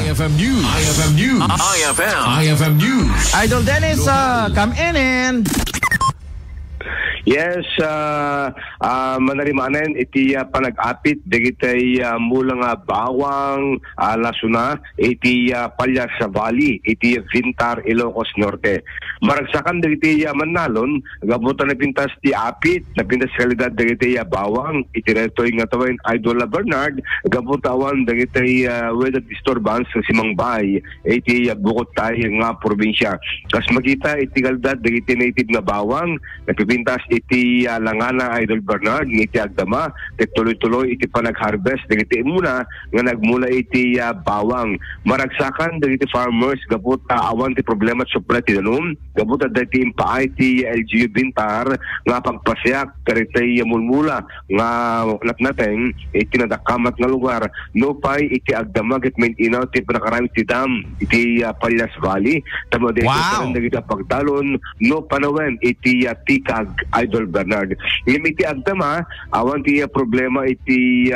IFM News. IFM News. IFM News. Idol Dennis, come in. Yes, manarimanen iti panag-apit digitay mula nga bawang lasuna iti Palyas sa Valley iti Vintar, Ilocos Norte. Maragsakan digitay Manalon gabutan na pintas ti apit na pintas kalidad digitay bawang iti retoy nga tawin Idol Bernard gabutawan digitay weather disturbance sa Simangbay iti bukod tayo nga probinsya. Kas makita iti kalidad digitay native nga bawang nagpipintas iti Langana Idol Bernard iti agdama tuloy-tuloy iti panag-harvest dagiti muna nga nagmula iti bawang maragsakan dagiti farmers gabut awan ti problema at supply ti danum gabut dagiti impaay ti LGU Vintar nga pagpasyak karitay mulmula nga natnateng iti nadakamat nga lugar no pay iti agdama ket main inaw ti panakarami ti dam iti Palyas Valley tamo dagiti pagdalon no panawen iti Tikag Idol Bernard. Iti agdama awan ti problema iti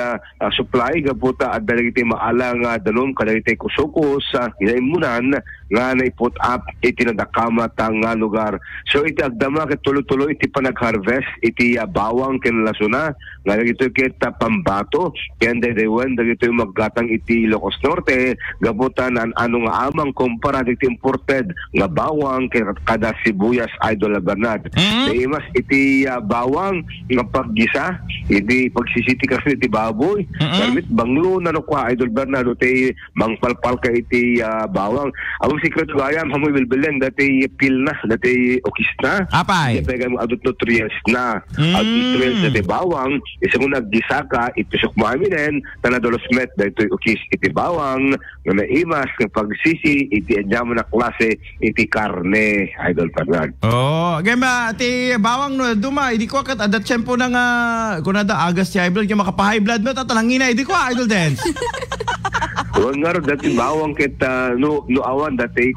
supply gaputa at dalagiti maalang danom kadagiti kusukos inaimunan nga naiput up iti nadakamat nga lugar. So iti agdama ket tuloy-tuloy iti panag-harvest iti bawang kinlasuna nga dagito ket pambato ken dewen dagito maggatang iti Ilocos Norte gaputa nan ano nga amang kumpara iti imported nga bawang kada sibuyas Idol Bernard. Mas iti bawang nga paggisa iti pagsisiti kasi iti baboy gamit banglo na no kwa Idol Bernardo iti mangpalpal ka iti bawang ang sikreto gayam hamoy bilbilen dati pil na dati okis na apay pega mo adult nutrients na adult nutrients dati bawang isa mo naggisa ka itusok mo aminen tanadolos met dati okis iti bawang nga naimas ng pagsisi iti anyamo na klase iti karne Idol Bernardo. Gamba ti bawang no duma idi ko kat adat tempo na nga kunada agas ti high blood kay makapa-high blood no tatalangin na idi ko Idol Dance. Huwag nga rin dati bawang kita no awan dati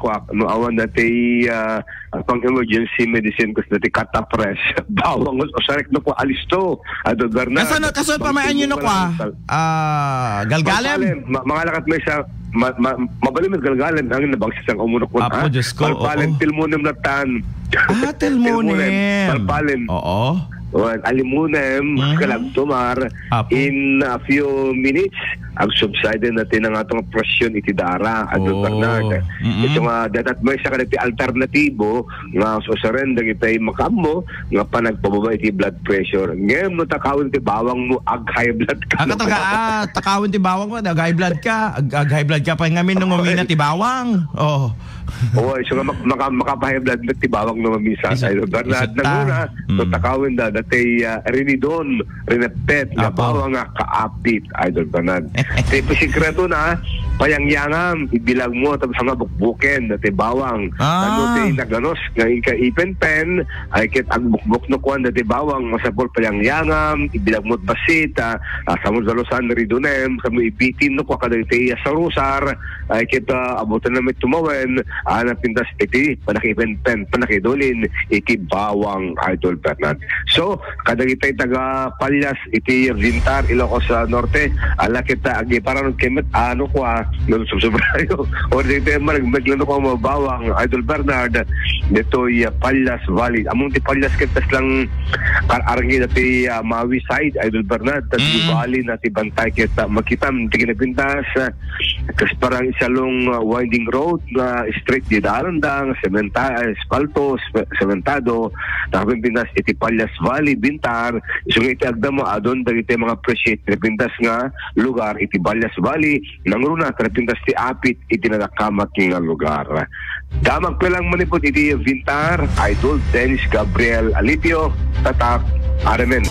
pang emergency medicine kasi dati katapres bawang o sarek no ko alisto Idol Bernard. Kaso pamayan nyo no kwa galgalem? Mga lakat may sa mabalim at galgalan ang nabangsis ang umunok ko Apo, Diyos ko, palpalin tilmonem na tan tilmonem palpalin alimunem kalagtumar in a few minutes ang subside natin ang atong presyon iti dara Idol Bernard. Ito nga datat may sa kaniti alternatibo nga susaren dagitay makamo nga panagpababa iti blood pressure ngem no takawin ti bawang mo ag high blood ka takawin ti bawang mo ag high blood ka pa ngamin nung umina ti bawang so makapahay blood ti bawang no mamisa Idol Bernard naguna so takawin da dati rinidon rineptet nga bawang nga kaapit Idol Bernard. Tipo sikreto na payangyangam ibilang mo tapos nga bukbuken dati bawang ano ti naganos nga ika-ipen pen ay ket ang bukbuk no kwan dati bawang masapol payangyangam ibilang mo basit samon zalosan ridonem kamo ibitin no kwa kadati sa rusar ay ket abutan na met tumawen pintas iti panakipen pen panakidolin iti bawang Idol Bernard. So kadagitay taga Palyas iti Vintar Ilocos Norte ala kita agi parang kemet ano kwa no subsobrayo or dito maglano ko mo bawang Idol Bernard dito Palyas Valley among ti Palyas ketas lang arangin dati Maui side Idol Bernard dati Valley na ti bantay kita makitam ti kinapintas kas parang isalong winding road na straight di darandang espalto sementado nakapintas iti Palyas Valley Vintar isong iti agdamo adon dagiti mga appreciate pintas nga lugar iti Palyas Valley nangruna pintas ti apit iti nadakamat nga lugar. Damag pelang manipot iti Vintar Idol Dennis Gabriel Alipio tatak Aramen.